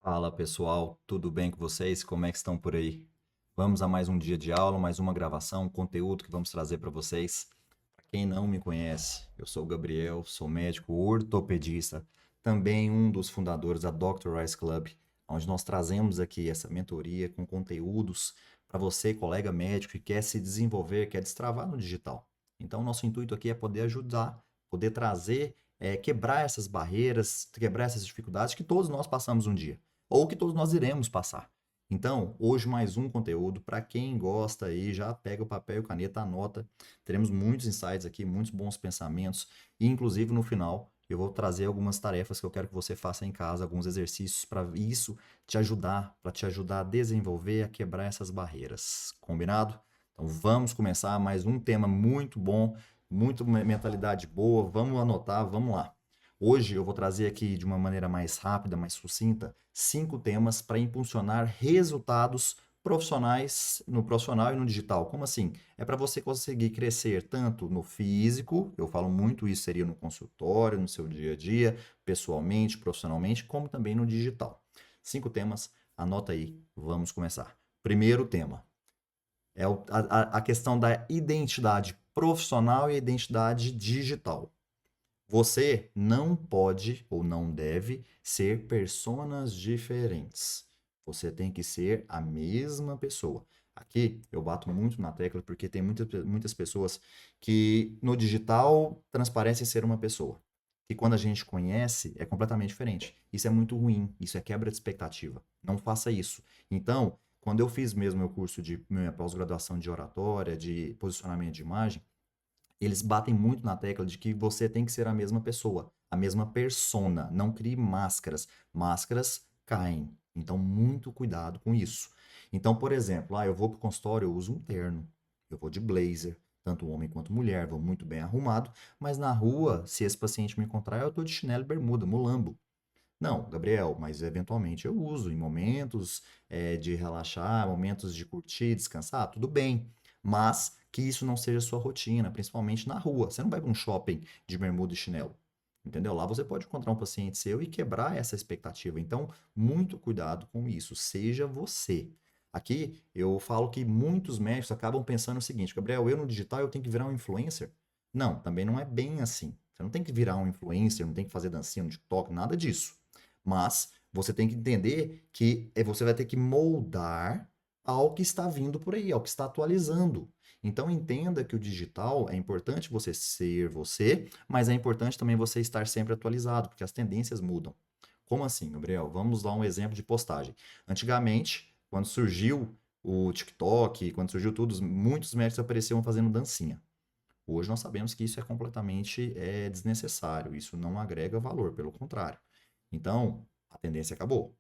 Fala pessoal, tudo bem com vocês? Como é que estão por aí? Vamos a mais um dia de aula, mais uma gravação, um conteúdo que vamos trazer para vocês. Para quem não me conhece, eu sou o Gabriel, sou médico ortopedista, também um dos fundadores da Dr. Rice Club, onde nós trazemos aqui essa mentoria com conteúdos para você, colega médico, que quer se desenvolver, quer destravar no digital. Então, nosso intuito aqui é poder ajudar, poder trazer, quebrar essas barreiras, quebrar essas dificuldades que todos nós passamos um dia ou que todos nós iremos passar. Então, hoje mais um conteúdo para quem gosta aí, já pega o papel e a caneta, anota. Teremos muitos insights aqui, muitos bons pensamentos e inclusive no final eu vou trazer algumas tarefas que eu quero que você faça em casa, alguns exercícios para isso te ajudar, para te ajudar a desenvolver, a quebrar essas barreiras. Combinado? Então vamos começar mais um tema muito bom, muito mentalidade boa. Vamos anotar, vamos lá. Hoje eu vou trazer aqui de uma maneira mais rápida, mais sucinta, 5 temas para impulsionar resultados profissionais no profissional e no digital. Como assim? É para você conseguir crescer tanto no físico, eu falo muito isso seria no consultório, no seu dia a dia, pessoalmente, profissionalmente, como também no digital. 5 temas, anota aí, vamos começar. Primeiro tema é a questão da identidade profissional e a identidade digital. Você não pode ou não deve ser personas diferentes. Você tem que ser a mesma pessoa. Aqui eu bato muito na tecla porque tem muitas pessoas que no digital transparecem ser uma pessoa. E quando a gente conhece, é completamente diferente. Isso é muito ruim, isso é quebra de expectativa. Não faça isso. Então, quando eu fiz mesmo meu curso de minha pós-graduação de oratória, de posicionamento de imagem, eles batem muito na tecla de que você tem que ser a mesma pessoa, a mesma persona. Não crie máscaras. Máscaras caem. Então, muito cuidado com isso. Então, por exemplo, eu vou para o consultório, eu uso um terno. Eu vou de blazer, tanto homem quanto mulher, vou muito bem arrumado. Mas na rua, se esse paciente me encontrar, eu estou de chinelo e bermuda, mulambo. Não, Gabriel, mas eventualmente eu uso em momentos de relaxar, momentos de curtir, descansar, tudo bem. Mas que isso não seja sua rotina, principalmente na rua. Você não vai para um shopping de bermuda e chinelo. Entendeu? Lá você pode encontrar um paciente seu e quebrar essa expectativa. Então, muito cuidado com isso. Seja você. Aqui eu falo que muitos médicos acabam pensando o seguinte: Gabriel, eu no digital eu tenho que virar um influencer. Não, também não é bem assim. Você não tem que virar um influencer, não tem que fazer dancinha no TikTok, nada disso. Mas você tem que entender que você vai ter que moldar ao que está vindo por aí, ao que está atualizando. Então entenda que o digital é importante você ser você, mas é importante também você estar sempre atualizado, porque as tendências mudam. Como assim, Gabriel? Vamos dar um exemplo de postagem. Antigamente, quando surgiu o TikTok, quando surgiu tudo, muitos médicos apareciam fazendo dancinha. Hoje nós sabemos que isso é completamente desnecessário, isso não agrega valor, pelo contrário. Então, a tendência acabou.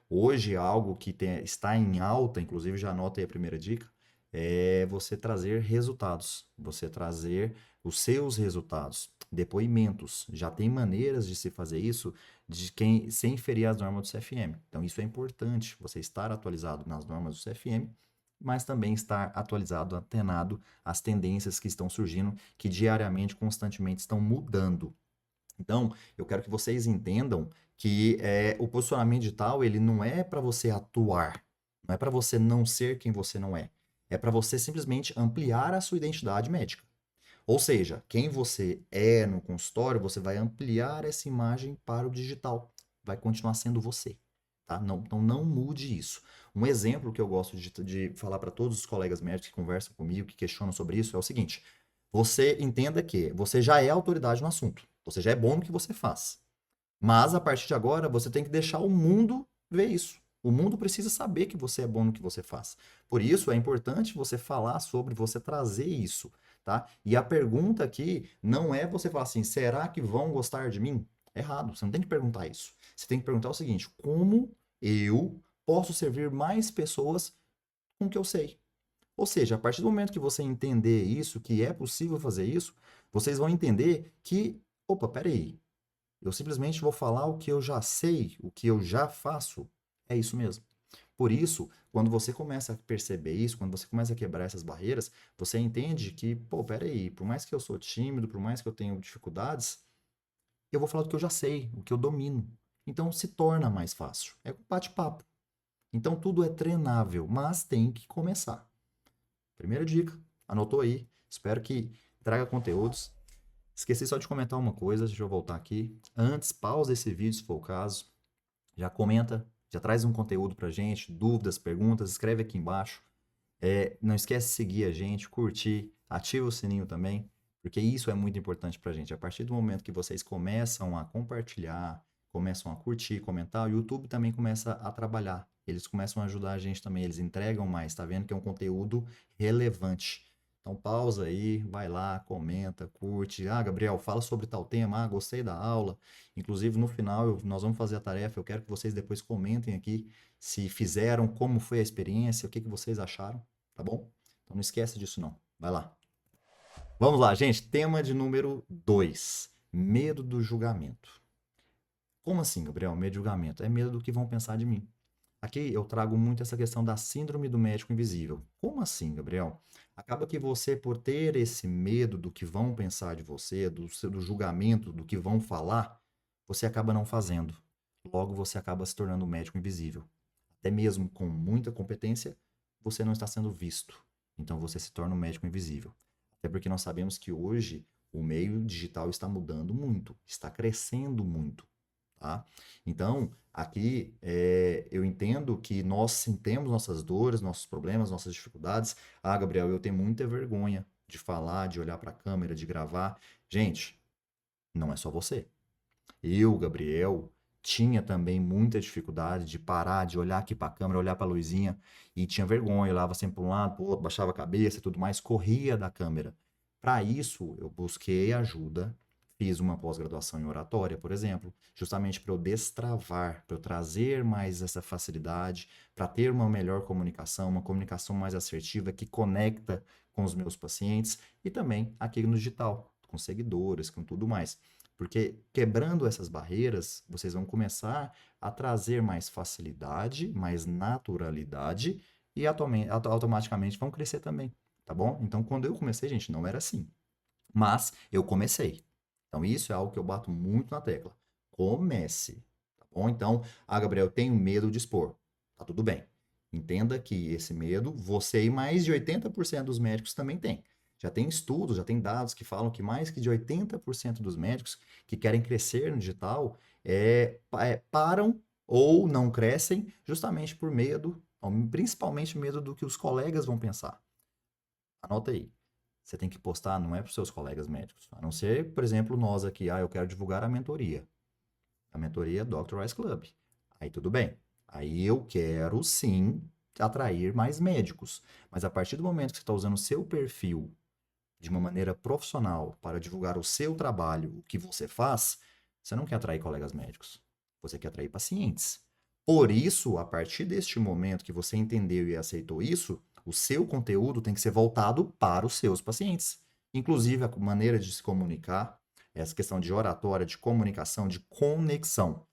Hoje, algo que está em alta, inclusive já anota aí a primeira dica, é você trazer resultados, você trazer os seus resultados, depoimentos. Já tem maneiras de se fazer isso de quem sem ferir as normas do CFM. Então, isso é importante, você estar atualizado nas normas do CFM, mas também estar atualizado, antenado às tendências que estão surgindo, que diariamente, constantemente estão mudando. Então, eu quero que vocês entendam que o posicionamento digital, ele não é para você atuar, não é para você não ser quem você não é. É para você simplesmente ampliar a sua identidade médica. Ou seja, quem você é no consultório, você vai ampliar essa imagem para o digital. Vai continuar sendo você. Tá? Não, então não mude isso. Um exemplo que eu gosto de falar para todos os colegas médicos que conversam comigo, que questionam sobre isso, é o seguinte: você entenda que você já é autoridade no assunto. Você já é bom no que você faz. Mas a partir de agora, você tem que deixar o mundo ver isso. O mundo precisa saber que você é bom no que você faz. Por isso é importante você falar sobre, você trazer isso, tá? E a pergunta aqui não é você falar assim, será que vão gostar de mim? Errado, você não tem que perguntar isso. Você tem que perguntar o seguinte, como eu posso servir mais pessoas com o que eu sei? Ou seja, a partir do momento que você entender isso, que é possível fazer isso, vocês vão entender que, opa, peraí, eu simplesmente vou falar o que eu já sei, o que eu já faço. É isso mesmo. Por isso, quando você começa a perceber isso, quando você começa a quebrar essas barreiras, você entende que, pô, peraí, por mais que eu sou tímido, por mais que eu tenha dificuldades, eu vou falar do que eu já sei, o que eu domino. Então se torna mais fácil. É um bate-papo. Então tudo é treinável, mas tem que começar. Primeira dica, anotou aí. Espero que traga conteúdos. Esqueci só de comentar uma coisa, deixa eu voltar aqui. Antes, pausa esse vídeo se for o caso. Já comenta, já traz um conteúdo pra gente, dúvidas, perguntas, escreve aqui embaixo. Não esquece de seguir a gente, curtir, ativa o sininho também, porque isso é muito importante pra gente. A partir do momento que vocês começam a compartilhar, começam a curtir, comentar, o YouTube também começa a trabalhar. Eles começam a ajudar a gente também, eles entregam mais, tá vendo que é um conteúdo relevante. Então pausa aí, vai lá, comenta, curte. Ah, Gabriel, fala sobre tal tema. Ah, gostei da aula. Inclusive no final nós vamos fazer a tarefa. Eu quero que vocês depois comentem aqui se fizeram, como foi a experiência, o que vocês acharam, tá bom? Então não esquece disso não. Vai lá. Vamos lá, gente. Tema de número 2. Medo do julgamento. Como assim, Gabriel? Medo de julgamento? É medo do que vão pensar de mim. Aqui eu trago muito essa questão da síndrome do médico invisível. Como assim, Gabriel? Acaba que você, por ter esse medo do que vão pensar de você, do julgamento, do que vão falar, você acaba não fazendo. Logo, você acaba se tornando um médico invisível. Até mesmo com muita competência, você não está sendo visto. Então, você se torna um médico invisível. Até porque nós sabemos que hoje o meio digital está mudando muito, está crescendo muito. Tá? Então, aqui eu entendo que nós sintemos nossas dores, nossos problemas, nossas dificuldades. Ah, Gabriel, eu tenho muita vergonha de falar, de olhar para a câmera, de gravar. Gente, não é só você. Eu, Gabriel, tinha também muita dificuldade de parar, de olhar aqui para a câmera, olhar para a luzinha e tinha vergonha, olhava sempre para um lado, para o outro, baixava a cabeça e tudo mais, corria da câmera. Para isso, eu busquei ajuda, fiz uma pós-graduação em oratória, por exemplo, justamente para eu destravar, para eu trazer mais essa facilidade, para ter uma melhor comunicação, uma comunicação mais assertiva que conecta com os meus pacientes e também aqui no digital, com seguidores, com tudo mais. Porque quebrando essas barreiras, vocês vão começar a trazer mais facilidade, mais naturalidade e automaticamente vão crescer também, tá bom? Então, quando eu comecei, gente, não era assim. Mas eu comecei. Então, isso é algo que eu bato muito na tecla. Comece, tá bom? Então, ah, Gabriel, eu tenho medo de expor. Tá tudo bem. Entenda que esse medo, você e mais de 80% dos médicos também têm. Já tem estudos, já tem dados que falam que mais que de 80% dos médicos que querem crescer no digital param ou não crescem justamente por medo, principalmente medo do que os colegas vão pensar. Anota aí. Você tem que postar, não é para os seus colegas médicos. A não ser, por exemplo, nós aqui, eu quero divulgar a mentoria. A mentoria Dr. Rice Club. Aí tudo bem. Aí eu quero sim atrair mais médicos. Mas a partir do momento que você está usando o seu perfil de uma maneira profissional para divulgar o seu trabalho, o que você faz, você não quer atrair colegas médicos. Você quer atrair pacientes. Por isso, a partir deste momento que você entendeu e aceitou isso, o seu conteúdo tem que ser voltado para os seus pacientes. Inclusive, a maneira de se comunicar, essa questão de oratória, de comunicação, de conexão.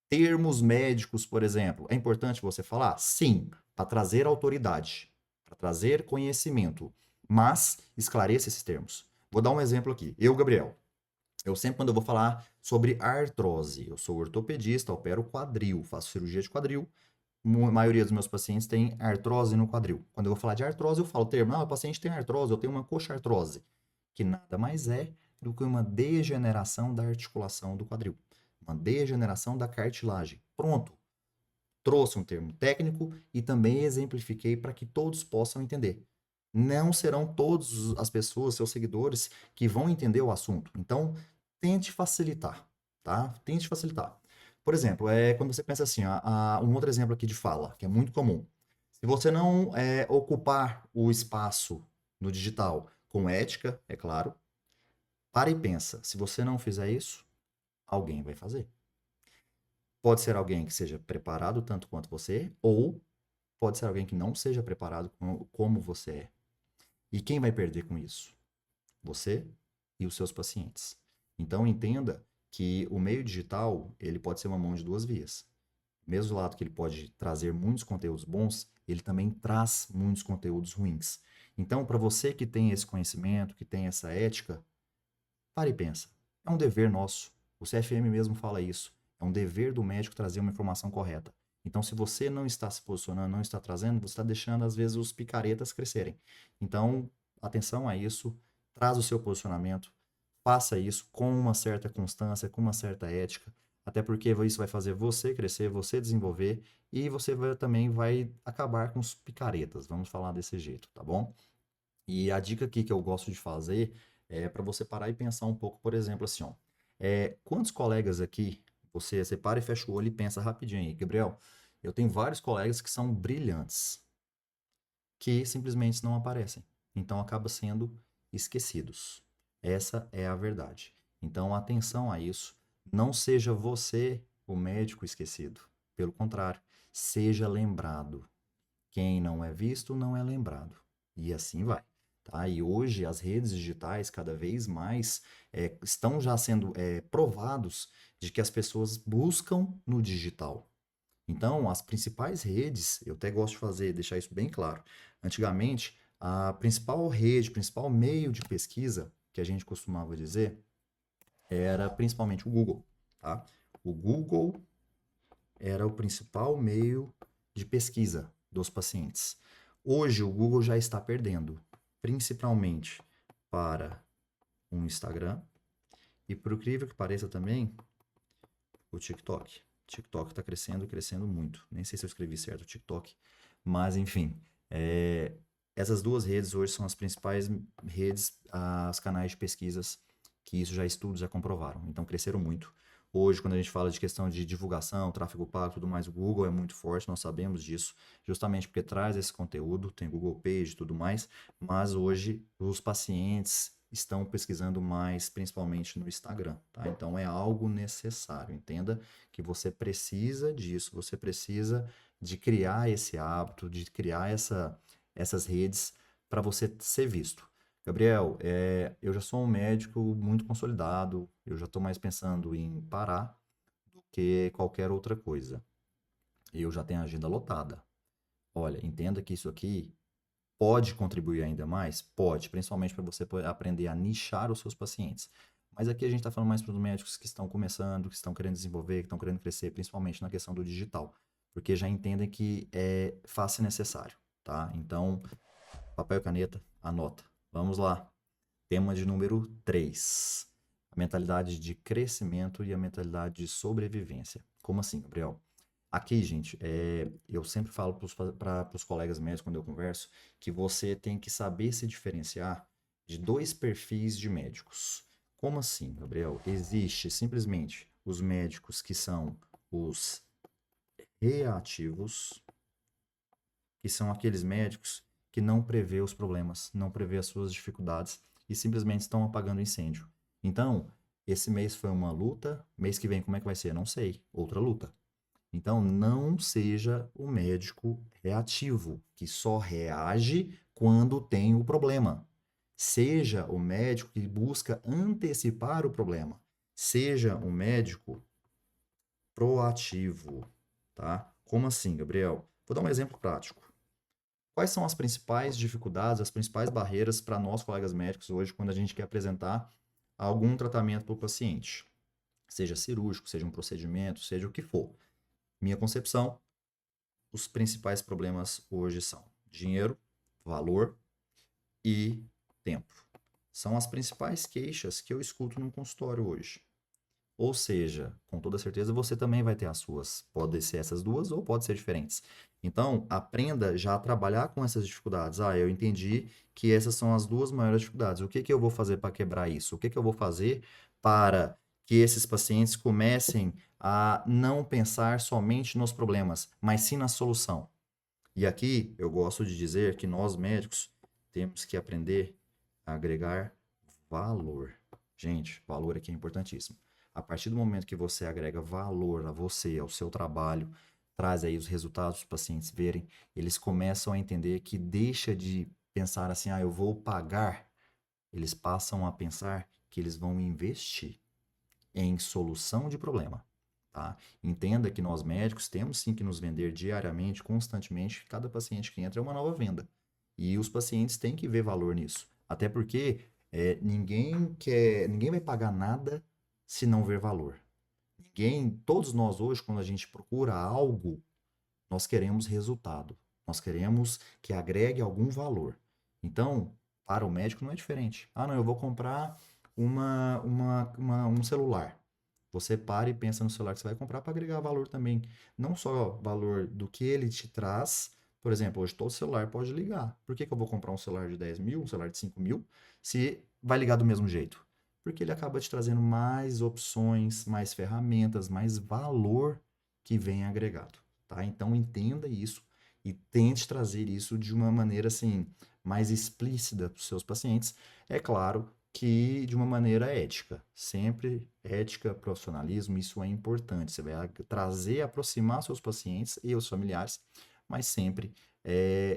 Termos médicos, por exemplo, é importante você falar? Sim, para trazer autoridade, para trazer conhecimento, mas esclareça esses termos. Vou dar um exemplo aqui. Eu, Gabriel, eu sempre quando eu vou falar sobre artrose, eu sou ortopedista, opero quadril, faço cirurgia de quadril, a maioria dos meus pacientes tem artrose no quadril. Quando eu vou falar de artrose, eu falo o termo, o paciente tem artrose, eu tenho uma coxartrose, que nada mais é do que uma degeneração da articulação do quadril, uma degeneração da cartilagem. Pronto. Trouxe um termo técnico e também exemplifiquei para que todos possam entender. Não serão todas as pessoas, seus seguidores, que vão entender o assunto. Então, tente facilitar, tá? Tente facilitar. Por exemplo, quando você pensa assim, um outro exemplo aqui de fala, que é muito comum. Se você não ocupar o espaço no digital com ética, é claro, para e pensa. Se você não fizer isso, alguém vai fazer. Pode ser alguém que seja preparado tanto quanto você, ou pode ser alguém que não seja preparado como você é. E quem vai perder com isso? Você e os seus pacientes. Então entenda que o meio digital, ele pode ser uma mão de duas vias. Mesmo lado que ele pode trazer muitos conteúdos bons, ele também traz muitos conteúdos ruins. Então, para você que tem esse conhecimento, que tem essa ética, pare e pensa. É um dever nosso. O CFM mesmo fala isso. É um dever do médico trazer uma informação correta. Então, se você não está se posicionando, não está trazendo, você está deixando, às vezes, os picaretas crescerem. Então, atenção a isso, traz o seu posicionamento, faça isso com uma certa constância, com uma certa ética, até porque isso vai fazer você crescer, você desenvolver e você também vai acabar com os picaretas, vamos falar desse jeito, tá bom? E a dica aqui que eu gosto de fazer é para você parar e pensar um pouco, por exemplo, assim, ó, quantos colegas aqui, você para e fecha o olho e pensa rapidinho aí, Gabriel, eu tenho vários colegas que são brilhantes, que simplesmente não aparecem, então acabam sendo esquecidos. Essa é a verdade. Então, atenção a isso, não seja você o médico esquecido, pelo contrário, seja lembrado. Quem não é visto não é lembrado. E assim vai. Tá? E hoje as redes digitais cada vez mais estão já sendo provados de que as pessoas buscam no digital. Então, as principais redes, eu até gosto de fazer, deixar isso bem claro. Antigamente, a principal rede, principal meio de pesquisa que a gente costumava dizer era principalmente o Google, tá? O Google era o principal meio de pesquisa dos pacientes. Hoje, o Google já está perdendo, principalmente para o Instagram e, por incrível que pareça também, o TikTok. O TikTok está crescendo, crescendo muito. Nem sei se eu escrevi certo o TikTok, mas enfim. Essas duas redes hoje são as principais redes, os canais de pesquisas, que isso já estudos já comprovaram. Então cresceram muito. Hoje, quando a gente fala de questão de divulgação, tráfego pago e tudo mais, o Google é muito forte, nós sabemos disso, justamente porque traz esse conteúdo, tem Google Page e tudo mais, mas hoje os pacientes estão pesquisando mais, principalmente no Instagram, tá? Então é algo necessário. Entenda que você precisa disso, você precisa de criar esse hábito, de criar essas redes para você ser visto. Gabriel, eu já sou um médico muito consolidado, eu já estou mais pensando em parar do que qualquer outra coisa. Eu já tenho a agenda lotada. Olha, entenda que isso aqui pode contribuir ainda mais? Pode, principalmente para você aprender a nichar os seus pacientes. Mas aqui a gente está falando mais para os médicos que estão começando, que estão querendo desenvolver, que estão querendo crescer, principalmente na questão do digital, porque já entendem que é fácil e necessário, tá? Então, papel e caneta, anota. Vamos lá. Tema de número 3. A mentalidade de crescimento e a mentalidade de sobrevivência. Como assim, Gabriel? Aqui, gente, eu sempre falo para os colegas médicos quando eu converso que você tem que saber se diferenciar de dois perfis de médicos. Como assim, Gabriel? Existe simplesmente os médicos que são os reativos, que são aqueles médicos que não prevê os problemas, não prevê as suas dificuldades e simplesmente estão apagando incêndio. Então, esse mês foi uma luta, mês que vem como é que vai ser? Não sei, outra luta. Então, não seja o médico reativo, que só reage quando tem o problema. Seja o médico que busca antecipar o problema. Seja um médico proativo, tá? Como assim, Gabriel? Vou dar um exemplo prático. Quais são as principais dificuldades, as principais barreiras para nós, colegas médicos, hoje, quando a gente quer apresentar algum tratamento para o paciente? Seja cirúrgico, seja um procedimento, seja o que for. Minha concepção, os principais problemas hoje são dinheiro, valor e tempo. São as principais queixas que eu escuto no consultório hoje. Ou seja, com toda certeza você também vai ter as suas. Pode ser essas duas ou pode ser diferentes. Então, aprenda já a trabalhar com essas dificuldades. Ah, eu entendi que essas são as duas maiores dificuldades. O que que eu vou fazer para quebrar isso? O que que eu vou fazer para que esses pacientes comecem a não pensar somente nos problemas, mas sim na solução? E aqui eu gosto de dizer que nós médicos temos que aprender a agregar valor. Gente, valor aqui é importantíssimo. A partir do momento que você agrega valor a você, ao seu trabalho, traz aí os resultados para os pacientes verem, eles começam a entender que deixa de pensar assim, ah, eu vou pagar. Eles passam a pensar que eles vão investir em solução de problema, tá? Entenda que nós médicos temos sim que nos vender diariamente, constantemente, cada paciente que entra é uma nova venda. E os pacientes têm que ver valor nisso. Até porque ninguém vai pagar nada se não ver valor. todos nós hoje, quando a gente procura algo, nós queremos resultado. Nós queremos que agregue algum valor. Então, para o médico não é diferente. Ah, não, eu vou comprar um celular. Você para e pensa no celular que você vai comprar para agregar valor também. Não só valor do que ele te traz. Por exemplo, hoje todo celular pode ligar. Por que que eu vou comprar um celular de 10 mil, um celular de 5 mil, se vai ligar do mesmo jeito? Porque ele acaba te trazendo mais opções, mais ferramentas, mais valor que vem agregado, tá? Então entenda isso e tente trazer isso de uma maneira assim mais explícita para os seus pacientes. É claro que de uma maneira ética, sempre ética, profissionalismo, isso é importante. Você vai trazer, aproximar seus pacientes e os familiares, mas sempre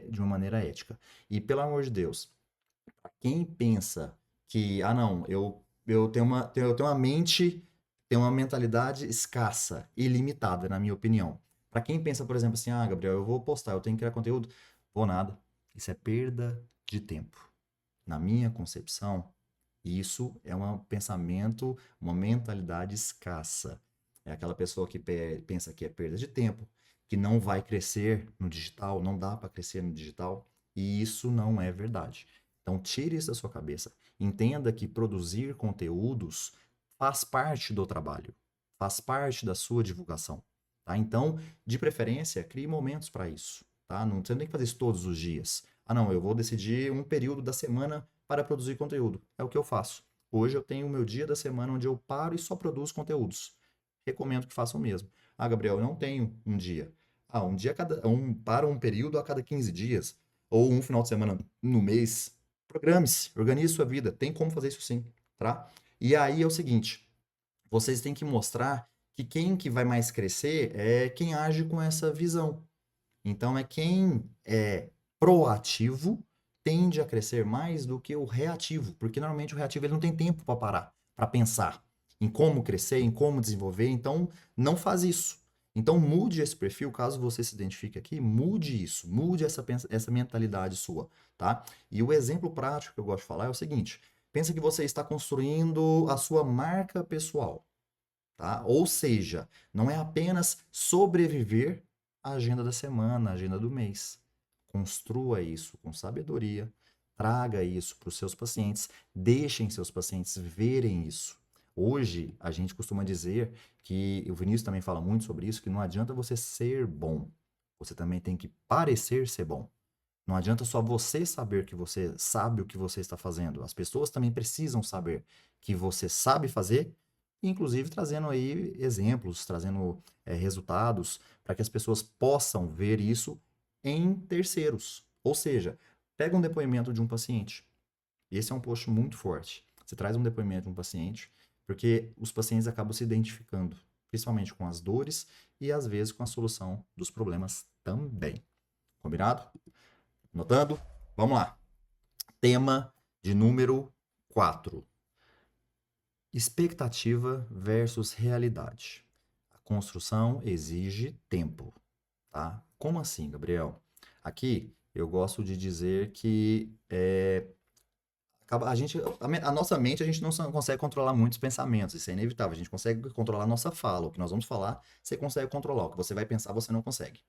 de uma maneira ética. E pelo amor de Deus, quem pensa que, ah, não, eu tenho uma mente, tenho uma mentalidade escassa, ilimitada, na minha opinião. Para quem pensa, por exemplo, assim, ah, Gabriel, eu vou postar, eu tenho que criar conteúdo, vou nada. Isso é perda de tempo. Na minha concepção, isso é um pensamento, uma mentalidade escassa. É aquela pessoa que pensa que é perda de tempo, que não vai crescer no digital, não dá para crescer no digital, e isso não é verdade. Então, tire isso da sua cabeça. Entenda que produzir conteúdos faz parte do trabalho, faz parte da sua divulgação, tá? Então, de preferência, crie momentos para isso, tá? Não, você não tem que fazer isso todos os dias. Ah, não, eu vou decidir um período da semana para produzir conteúdo. É o que eu faço. Hoje eu tenho o meu dia da semana onde eu paro e só produzo conteúdos. Recomendo que façam o mesmo. Ah, Gabriel, eu não tenho um dia. Ah, um dia a cada, para um período a cada 15 dias. Ou um final de semana no mês. Programe-se, organize sua vida. Tem como fazer isso sim, tá? E aí é o seguinte, vocês têm que mostrar que quem que vai mais crescer é quem age com essa visão. Então é quem é proativo tende a crescer mais do que o reativo, porque normalmente o reativo ele não tem tempo para parar, para pensar em como crescer, em como desenvolver, então não faz isso. Então mude esse perfil, caso você se identifique aqui, mude isso, mude essa mentalidade sua, tá? E o exemplo prático que eu gosto de falar é o seguinte: pensa que você está construindo a sua marca pessoal, tá? Ou seja, não é apenas sobreviver à agenda da semana, à agenda do mês. Construa isso com sabedoria, traga isso para os seus pacientes, deixem seus pacientes verem isso. Hoje, a gente costuma dizer que, o Vinícius também fala muito sobre isso, que não adianta você ser bom, você também tem que parecer ser bom. Não adianta só você saber que você sabe o que você está fazendo. As pessoas também precisam saber que você sabe fazer, inclusive trazendo aí exemplos, trazendo resultados, para que as pessoas possam ver isso em terceiros. Ou seja, pega um depoimento de um paciente. Esse é um post muito forte. Você traz um depoimento de um paciente, porque os pacientes acabam se identificando, principalmente com as dores e às vezes com a solução dos problemas também. Combinado? Notando? Vamos lá. Tema de número 4. Expectativa versus realidade. A construção exige tempo, tá? Como assim, Gabriel? Aqui eu gosto de dizer que a nossa mente a gente não consegue controlar muitos pensamentos, isso é inevitável. A gente consegue controlar a nossa fala, o que nós vamos falar, você consegue controlar, o que você vai pensar, você não consegue.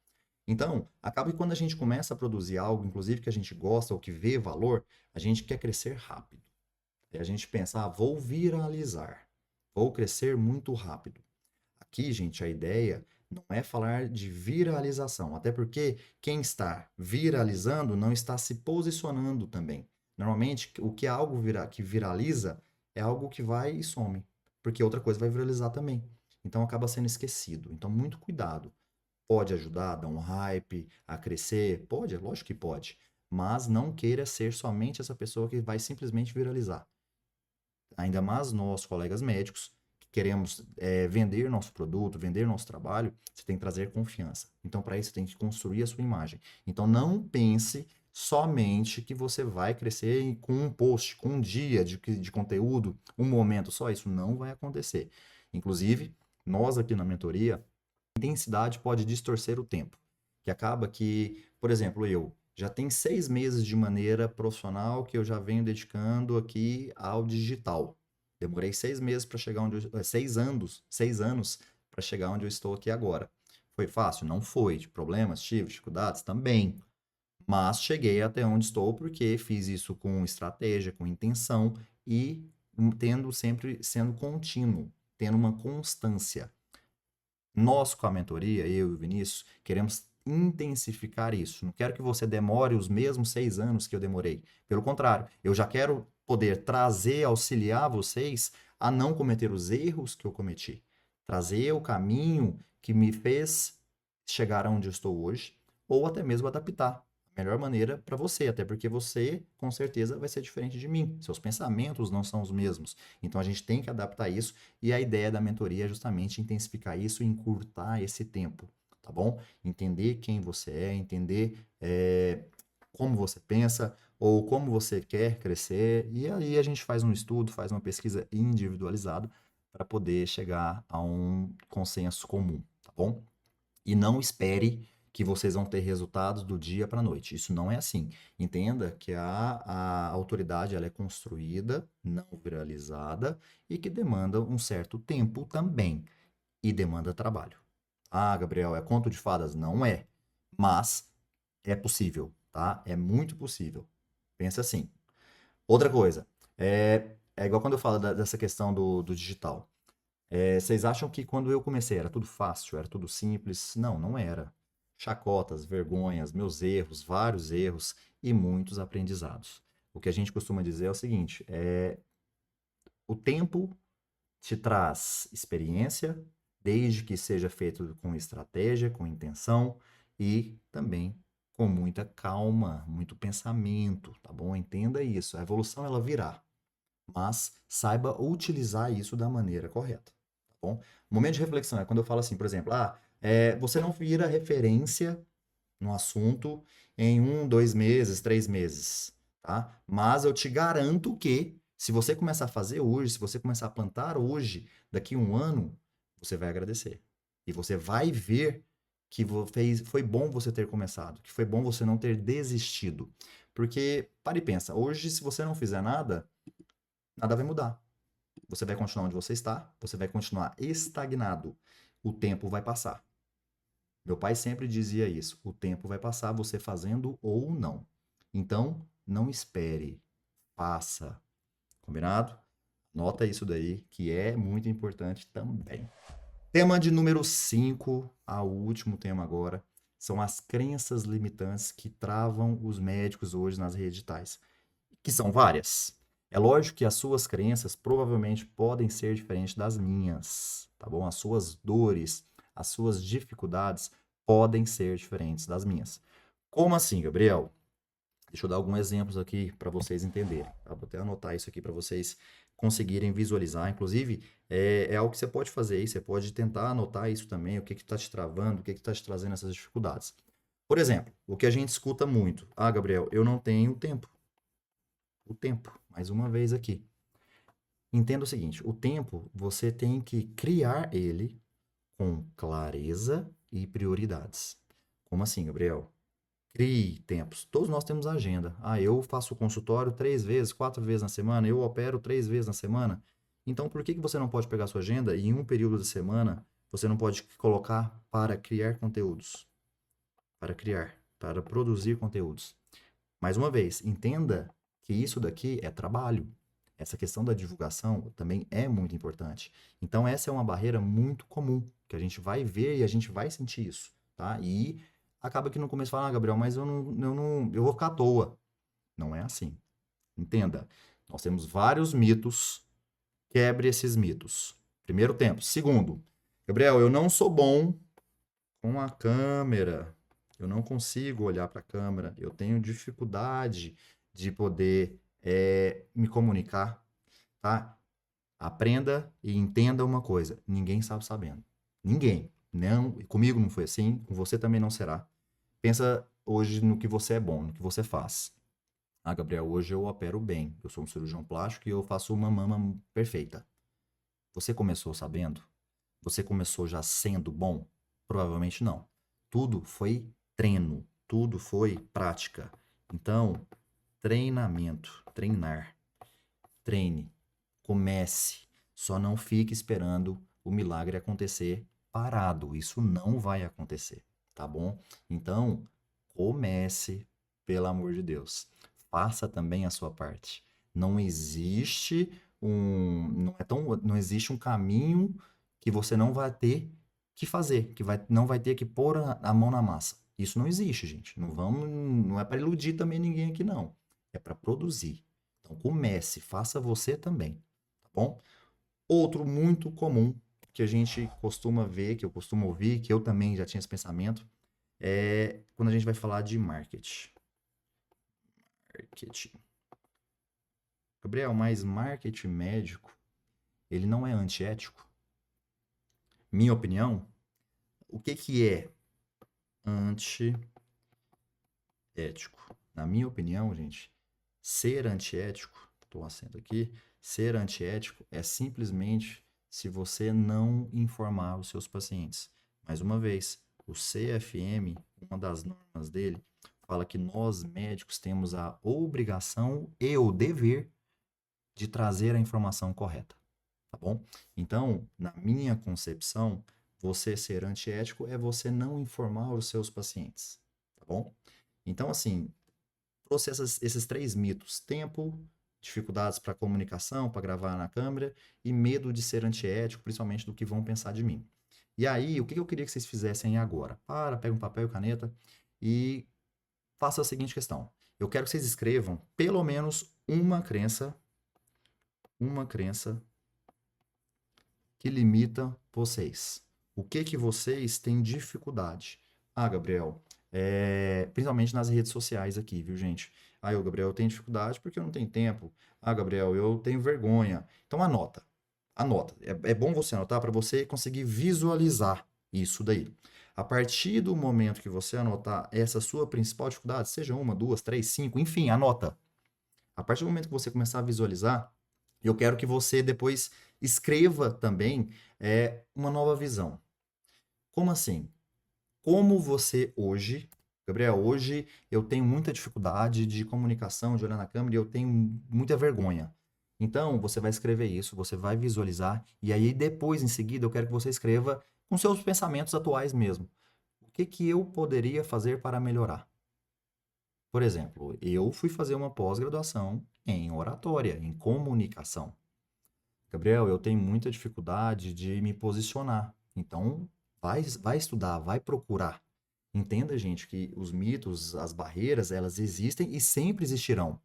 Então, acaba que quando a gente começa a produzir algo, inclusive que a gente gosta ou que vê valor, a gente quer crescer rápido. E a gente pensa, ah, vou viralizar, vou crescer muito rápido. Aqui, gente, a ideia não é falar de viralização, até porque quem está viralizando não está se posicionando também. Normalmente, o que é algo que viraliza é algo que vai e some, porque outra coisa vai viralizar também. Então acaba sendo esquecido. Então, muito cuidado. Pode ajudar a dar um hype, a crescer? Pode, é lógico que pode. Mas não queira ser somente essa pessoa que vai simplesmente viralizar. Ainda mais nós, colegas médicos, que queremos vender nosso produto, vender nosso trabalho, você tem que trazer confiança. Então, para isso, você tem que construir a sua imagem. Então, não pense somente que você vai crescer com um post, com um dia de conteúdo, um momento só. Isso não vai acontecer. Inclusive, nós aqui na mentoria, intensidade pode distorcer o tempo. Que acaba que, por exemplo, eu já tenho 6 meses de maneira profissional que eu já venho dedicando aqui ao digital. Demorei 6 meses para chegar onde 6 anos para chegar onde eu estou aqui agora. Foi fácil? Não foi. Tive problemas, tive dificuldades também. Mas cheguei até onde estou porque fiz isso com estratégia, com intenção e tendo sempre sendo contínuo, tendo uma constância. Nós, com a mentoria, eu e o Vinícius, queremos intensificar isso. Não quero que você demore os mesmos 6 anos que eu demorei. Pelo contrário, eu já quero poder trazer, auxiliar vocês a não cometer os erros que eu cometi. Trazer o caminho que me fez chegar aonde eu estou hoje, ou até mesmo adaptar a melhor maneira para você, até porque você, com certeza, vai ser diferente de mim. Seus pensamentos não são os mesmos. Então a gente tem que adaptar isso e a ideia da mentoria é justamente intensificar isso e encurtar esse tempo, tá bom? Entender quem você é, entender como você pensa ou como você quer crescer, e aí a gente faz um estudo, faz uma pesquisa individualizada para poder chegar a um consenso comum, tá bom? E não espere que vocês vão ter resultados do dia para a noite. Isso não é assim. Entenda que a autoridade ela é construída, não viralizada e que demanda um certo tempo também. E demanda trabalho. Ah, Gabriel, é conto de fadas? Não é. Mas é possível, tá? É muito possível. Pensa assim. Outra coisa, é igual quando eu falo dessa questão do digital. Vocês acham que quando eu comecei era tudo fácil, era tudo simples? Não, não era. Chacotas, vergonhas, meus erros, vários erros e muitos aprendizados. O que a gente costuma dizer é o seguinte: o tempo te traz experiência, desde que seja feito com estratégia, com intenção e também com muita calma, muito pensamento, tá bom? Entenda isso. A evolução ela virá, mas saiba utilizar isso da maneira correta, tá bom? O momento de reflexão é quando eu falo assim, por exemplo, você não vira referência no assunto em 1, 2 meses, 3 meses, tá? Mas eu te garanto que se você começar a fazer hoje, se você começar a plantar hoje, daqui a um ano, você vai agradecer. E você vai ver que foi bom você ter começado, que foi bom você não ter desistido. Porque, para e pensa, hoje, se você não fizer nada, nada vai mudar. Você vai continuar onde você está, você vai continuar estagnado. O tempo vai passar. Meu pai sempre dizia isso: o tempo vai passar você fazendo ou não. Então, não espere, faça. Combinado? Nota isso daí, que é muito importante também. Tema de número 5, o último tema agora, são as crenças limitantes que travam os médicos hoje nas redes digitais, que são várias. É lógico que as suas crenças provavelmente podem ser diferentes das minhas, tá bom? As suas dores, as suas dificuldades podem ser diferentes das minhas. Como assim, Gabriel? Deixa eu dar alguns exemplos aqui para vocês entenderem. Tá? Vou até anotar isso aqui para vocês conseguirem visualizar. Inclusive, é algo que você pode fazer aí, você pode tentar anotar isso também, o que está te travando, o que está te trazendo essas dificuldades. Por exemplo, o que a gente escuta muito: ah, Gabriel, eu não tenho tempo. O tempo, mais uma vez aqui. Entenda o seguinte: o tempo você tem que criar ele com clareza e prioridades. Como assim, Gabriel? Crie tempos. Todos nós temos agenda. Ah, eu faço consultório 3 vezes, 4 vezes na semana, eu opero 3 vezes na semana. Então, por que você não pode pegar sua agenda e em um período da semana você não pode colocar para criar conteúdos? Para criar, para produzir conteúdos. Mais uma vez, entenda que isso daqui é trabalho. Essa questão da divulgação também é muito importante. Então, essa é uma barreira muito comum, que a gente vai ver e a gente vai sentir isso, tá? E acaba que no começo fala: ah, Gabriel, mas eu vou ficar à toa. Não é assim. Entenda, nós temos vários mitos, quebre esses mitos. Primeiro tempo. Segundo, Gabriel, eu não sou bom com a câmera. Eu não consigo olhar para a câmera. Eu tenho dificuldade de poder me comunicar, tá? Aprenda e entenda uma coisa: ninguém sabe sabendo. Ninguém. Não, comigo não foi assim, com você também não será. Pensa hoje no que você é bom, no que você faz. Ah, Gabriel, hoje eu opero bem. Eu sou um cirurgião plástico e eu faço uma mama perfeita. Você começou sabendo? Você começou já sendo bom? Provavelmente não. Tudo foi treino, tudo foi prática. Então, treinamento, treinar, treine, comece. Só não fique esperando o milagre acontecer parado. Isso não vai acontecer, tá bom? Então, comece, pelo amor de Deus. Faça também a sua parte. Não existe não existe um caminho que você não vai ter que fazer, não vai ter que pôr a mão na massa. Isso não existe, gente. Não é para iludir também ninguém aqui, não. É para produzir. Então comece, faça você também, tá bom? Outro muito comum que a gente costuma ver, que eu costumo ouvir, que eu também já tinha esse pensamento, é quando a gente vai falar de marketing. Marketing. Gabriel, mas marketing médico, ele não é antiético? Minha opinião, o que que é antiético? Na minha opinião, gente, ser antiético, estou acento aqui, ser antiético é simplesmente se você não informar os seus pacientes. Mais uma vez, o CFM, uma das normas dele, fala que nós médicos temos a obrigação e o dever de trazer a informação correta, tá bom? Então, na minha concepção, você ser antiético é você não informar os seus pacientes, tá bom? Então, assim, trouxe esses três mitos: tempo, dificuldades para comunicação, para gravar na câmera, e medo de ser antiético, principalmente do que vão pensar de mim. E aí, o que eu queria que vocês fizessem agora? Pega um papel e caneta e faça a seguinte questão. Eu quero que vocês escrevam pelo menos uma crença que limita vocês. O que que vocês têm dificuldade? Ah, Gabriel, principalmente nas redes sociais aqui, viu, gente? Ah, Gabriel, eu tenho dificuldade porque eu não tenho tempo. Ah, Gabriel, eu tenho vergonha. Então anota, anota. É bom você anotar para você conseguir visualizar isso daí. A partir do momento que você anotar essa sua principal dificuldade, seja uma, duas, três, cinco, enfim, anota. A partir do momento que você começar a visualizar, eu quero que você depois escreva também uma nova visão. Como assim? Como você hoje, Gabriel, hoje eu tenho muita dificuldade de comunicação, de olhar na câmera e eu tenho muita vergonha. Então, você vai escrever isso, você vai visualizar, e aí depois, em seguida, eu quero que você escreva com seus pensamentos atuais mesmo. O que que eu poderia fazer para melhorar? Por exemplo, eu fui fazer uma pós-graduação em oratória, em comunicação. Gabriel, eu tenho muita dificuldade de me posicionar. Então, vai estudar, vai procurar. Entenda, gente, que os mitos, as barreiras, elas existem e sempre existirão.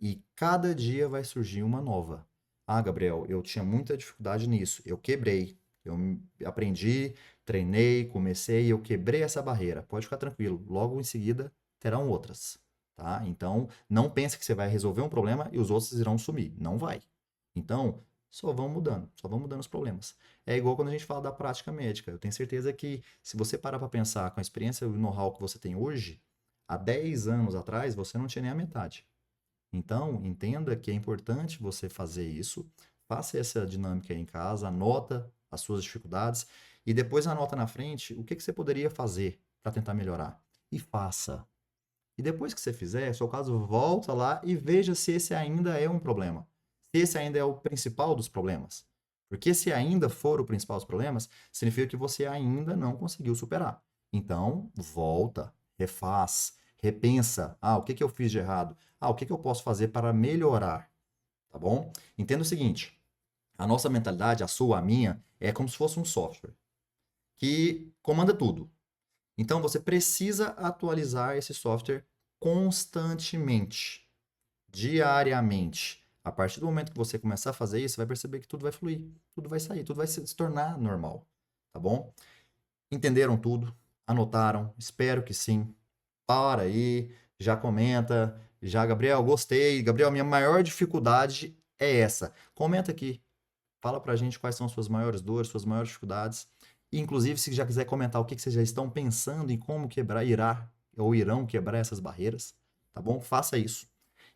E cada dia vai surgir uma nova. Ah, Gabriel, eu tinha muita dificuldade nisso. Eu quebrei. Aprendi, treinei, comecei, eu quebrei essa barreira. Pode ficar tranquilo. Logo em seguida terão outras, tá? Então, não pense que você vai resolver um problema e os outros irão sumir. Não vai. Então, só vão mudando os problemas. É igual quando a gente fala da prática médica. Eu tenho certeza que se você parar para pensar com a experiência e o know-how que você tem hoje, há 10 anos atrás você não tinha nem a metade. Então, entenda que é importante você fazer isso, faça essa dinâmica aí em casa, anota as suas dificuldades e depois anota na frente o que que você poderia fazer para tentar melhorar. E faça. E depois que você fizer, se é o caso, volta lá e veja se esse ainda é um problema. Se esse ainda é o principal dos problemas. Porque se ainda for o principal dos problemas, significa que você ainda não conseguiu superar. Então, volta, refaz, repensa. Ah, o que que eu fiz de errado? Ah, o que que eu posso fazer para melhorar? Tá bom? Entenda o seguinte: a nossa mentalidade, a sua, a minha, é como se fosse um software que comanda tudo. Então você precisa atualizar esse software constantemente, diariamente. A partir do momento que você começar a fazer isso, você vai perceber que tudo vai fluir, tudo vai sair, tudo vai se tornar normal, tá bom? Entenderam tudo? Anotaram? Espero que sim. Para aí, já comenta, já, Gabriel, gostei. Gabriel, minha maior dificuldade é essa. Comenta aqui. Fala pra gente quais são as suas maiores dores, suas maiores dificuldades. E, inclusive, se já quiser comentar o que vocês já estão pensando em como quebrar, irão quebrar essas barreiras, tá bom? Faça isso.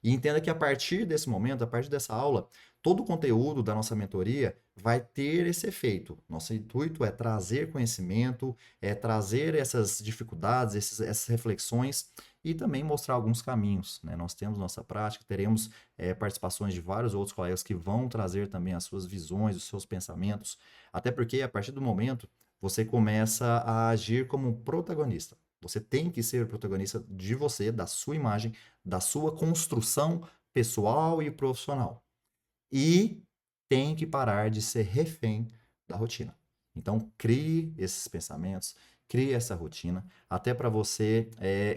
E entenda que a partir desse momento, a partir dessa aula, todo o conteúdo da nossa mentoria vai ter esse efeito. Nosso intuito é trazer conhecimento, é trazer essas dificuldades, essas reflexões e também mostrar alguns caminhos, né? Nós temos nossa prática, teremos participações de vários outros colegas que vão trazer também as suas visões, os seus pensamentos, até porque a partir do momento você começa a agir como um protagonista. Você tem que ser o protagonista de você, da sua imagem, da sua construção pessoal e profissional. E tem que parar de ser refém da rotina. Então, crie esses pensamentos, crie essa rotina, até para você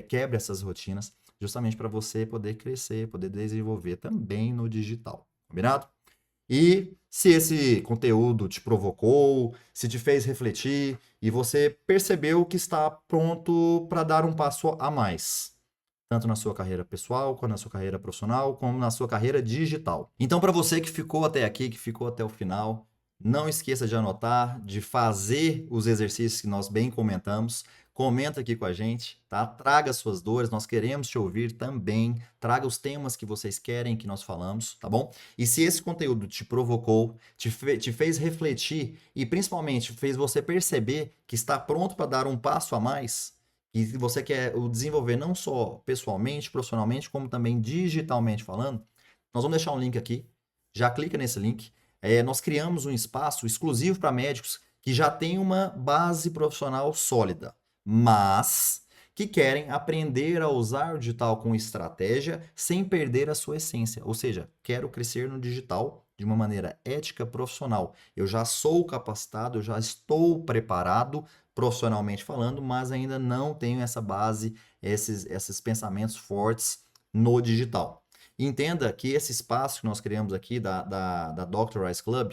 quebre essas rotinas, justamente para você poder crescer, poder desenvolver também no digital. Combinado? E se esse conteúdo te provocou, se te fez refletir e você percebeu que está pronto para dar um passo a mais, tanto na sua carreira pessoal, quanto na sua carreira profissional, como na sua carreira digital. Então, para você que ficou até aqui, que ficou até o final, não esqueça de anotar, de fazer os exercícios que nós bem comentamos. Comenta aqui com a gente, tá? Traga suas dores, nós queremos te ouvir também. Traga os temas que vocês querem que nós falamos, tá bom? E se esse conteúdo te provocou, te fez refletir e principalmente fez você perceber que está pronto para dar um passo a mais, e se você quer o desenvolver não só pessoalmente, profissionalmente, como também digitalmente falando, nós vamos deixar um link aqui. Já clica nesse link. Nós criamos um espaço exclusivo para médicos que já têm uma base profissional sólida, mas que querem aprender a usar o digital com estratégia sem perder a sua essência. Ou seja, quero crescer no digital de uma maneira ética profissional. Eu já sou capacitado, eu já estou preparado profissionalmente falando, mas ainda não tenho essa base, esses pensamentos fortes no digital. Entenda que esse espaço que nós criamos aqui da Dr. Rice Club,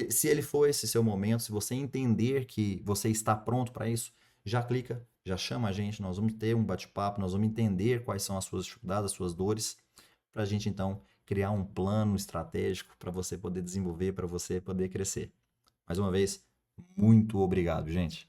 se ele for esse seu momento, se você entender que você está pronto para isso, já clica, já chama a gente, nós vamos ter um bate-papo, nós vamos entender quais são as suas dificuldades, as suas dores, para a gente então criar um plano estratégico para você poder desenvolver, para você poder crescer. Mais uma vez, muito obrigado, gente.